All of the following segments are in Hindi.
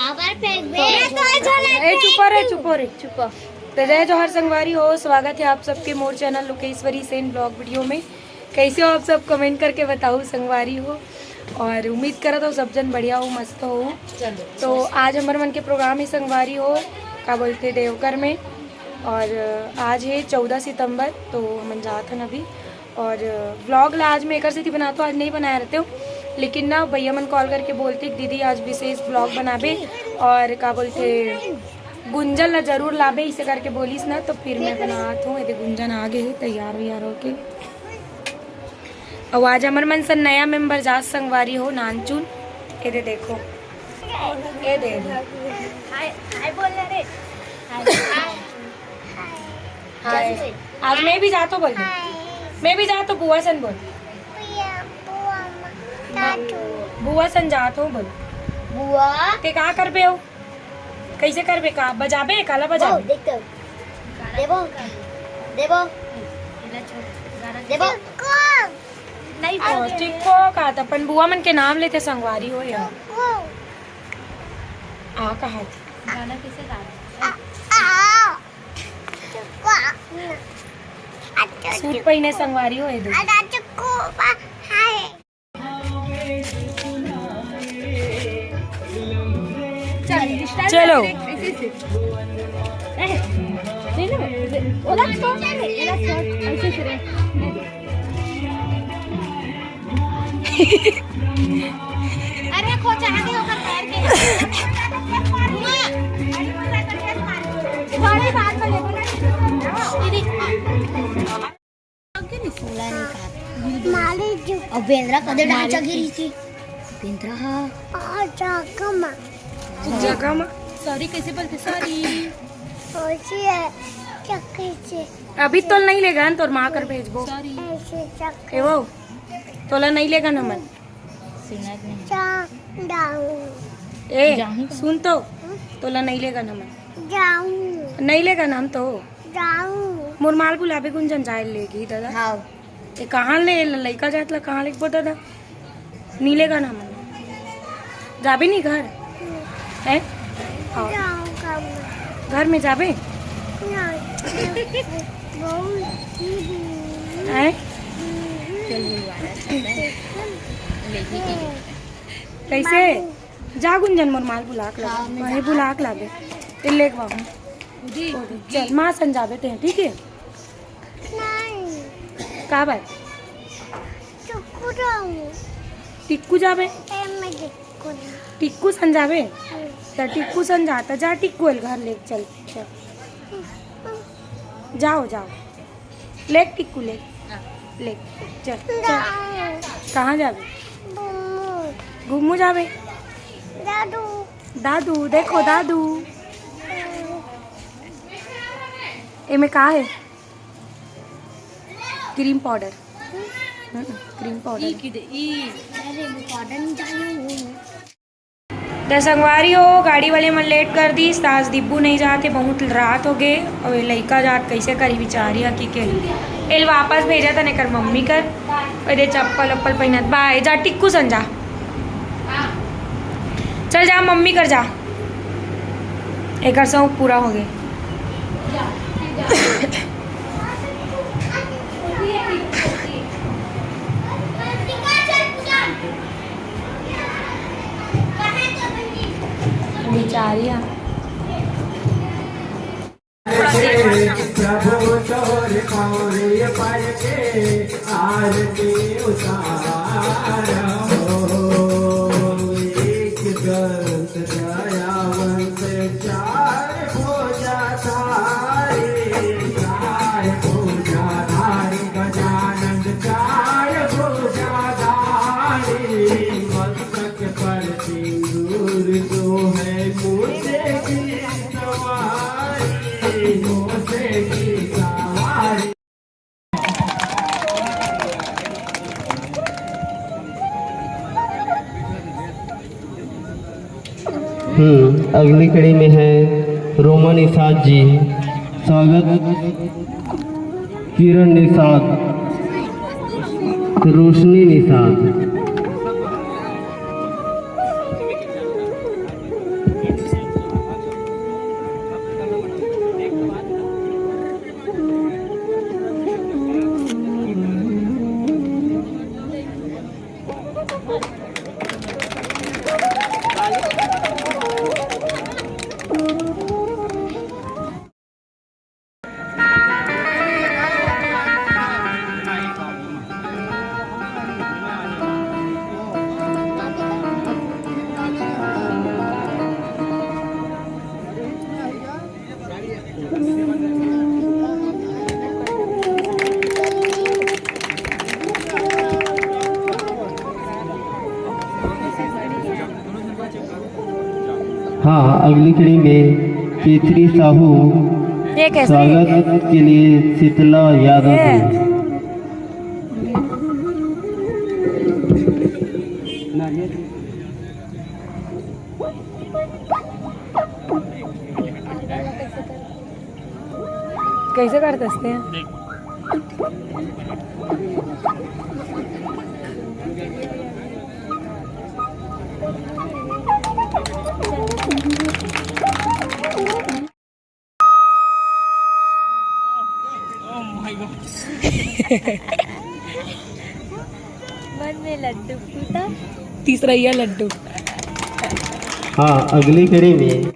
चुप तो जय जोहर संगवारी हो, स्वागत है आप सबके मोर channel Lokeshwari Sen blog video में। कैसे हो आप सब, कमेंट करके बताओ संगवारी हो। और उम्मीद करा तो सब जन बढ़िया हो, मस्त हो। तो आज हमारे मन के प्रोग्राम ही संगवारी हो क्या बोलते देवघर में। और आज है 14 सितंबर, तो हम जाते हैं अभी। और व्लॉग ला आज मैं एक से थी बना, तो आज नहीं बनाया रहते हो, लेकिन ना भैया मन कॉल करके बोलते दीदी आज विशेष ब्लॉग बनाबे और क्या बोलते गुंजन ला जरूर लाबे, इसे करके बोलीस ना। तो फिर मैं बनात हूँ। ये गुंजन आ गए तैयार व्यार होके। और आज हमारे मन से नया मेंबर जात संगवारी हो नानचून। ये दे देखो, ये दे हाय। आज मैं भी जाता बोल, मैं भी जाता बुआ सन बोल, बुआ सन जात हो बोल। बुआ ते का करबे हो, कैसे करबे, का बजाबे, काला बजाबे। देखते हो, देबो देबो देबो नहीं ठीक को का त अपन बुआ मन के नाम लेते संगवारी हो यार। आ कहा थी गाना कैसे गा सूट पहने संगवारी हो। ये दो चलो अरे खोचा आगे होकर पैर के थोड़ी बात में ले दीदी सोला नहीं का माली जो अब बेंद्रा कदे डांचा गिरी थी बेंद्रा आ जगह में सॉरी कैसे बोलते सॉरी होची है चक्की से अभी तो नहीं लेगा तो माँ कर भेजबो ऐसे चक्की वो तोला नहीं लेगा ना मन ए सुन तो तोला नहीं लेगा ना मन नहीं लेगा नाम तो मुरमाल बुलाबे गुंजन जाए लेगी दादा। हाँ ये कहाँ ले लड़का जात ला कहाँ लेके दादा नहीं लेगा ना मन जाबे नहीं घर है घर में जाबे है कैसे जा गुंजन मोर माल बुलाक ला वही बुलाक लाबे ते लेक बाबू चल माँ संजाबे ते ठीक है का बात टिक्कू जाबे टिक्कू संजाबे तो टिक्कू संजाता जा टिक्कू घर ले चल जाओ जाओ लेक टिक्कू ले चल चल कहाँ जाबे घूमू जाबे दादू दादू देखो दादू ए में का है क्रीम पाउडर क्रीम पाउडर संगवारी हो गाड़ी वाले मन लेट कर दी सास दिब्बू नहीं जाते बहुत रात हो गए और लड़का जात कैसे करी बिचारी की के एल वापस भेजा था कर मम्मी कर दे चप्पल वप्पल पहनत बाय जा टिक्कू संजा चल जा मम्मी कर जा एक शौक पूरा हो गया। बिचारिया प्रभु तोर कौरे पर के आरती उतारो एक दंत दयावंत चार पूजा धारी गजानंद चार पूजा धारी मस्तक पर सिंदूर जो है मुझे की सवारी मुझे की सवारी। अगली कड़ी में है रोमा निषाद जी। स्वागत किरण निषाद, रोशनी निषाद। हाँ, अगली कड़ी में केसरी साहू ये कैसे स्वागत के लिए शीतला यादव ये को। कैसे करते असते हैं? मन में लड्डू फूटा। तीसरा ये लड्डू। हाँ, अगली कड़ी में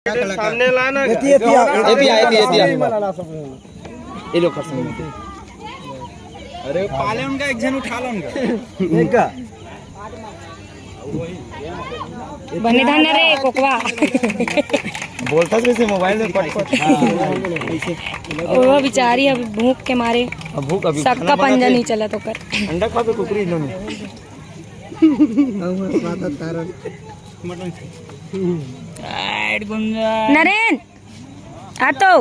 सामने लाना ये लोग अरे पाले उनका एक जन उठा लो उनका बने धान रे कोकवा। बोलता कैसे मोबाइल में पट वो बेचारी अभी भूख के मारे भूख अभी सबका पंजा नहीं चला तो कर। अंडा खा तो कुकरी इन्होंने नरेन आ तो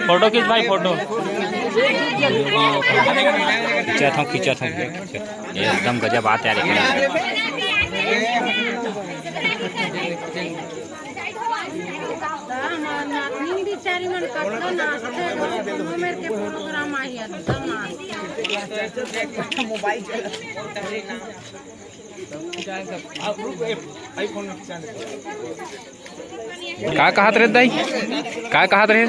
फोटो खींच भाई फोटो खींचा था एकदम गजब बात है का कहत रहे दाई का कहत रहे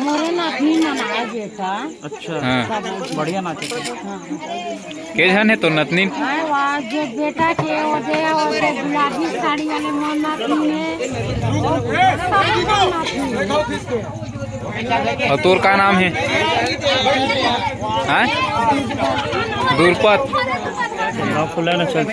अच्छा हाँ बढ़िया नाचे के जन है तो नतनी जो बेटा के वो गुलाबी साड़ी वाले और तोर का नाम है हाँ? दुर्पत फुलाना चल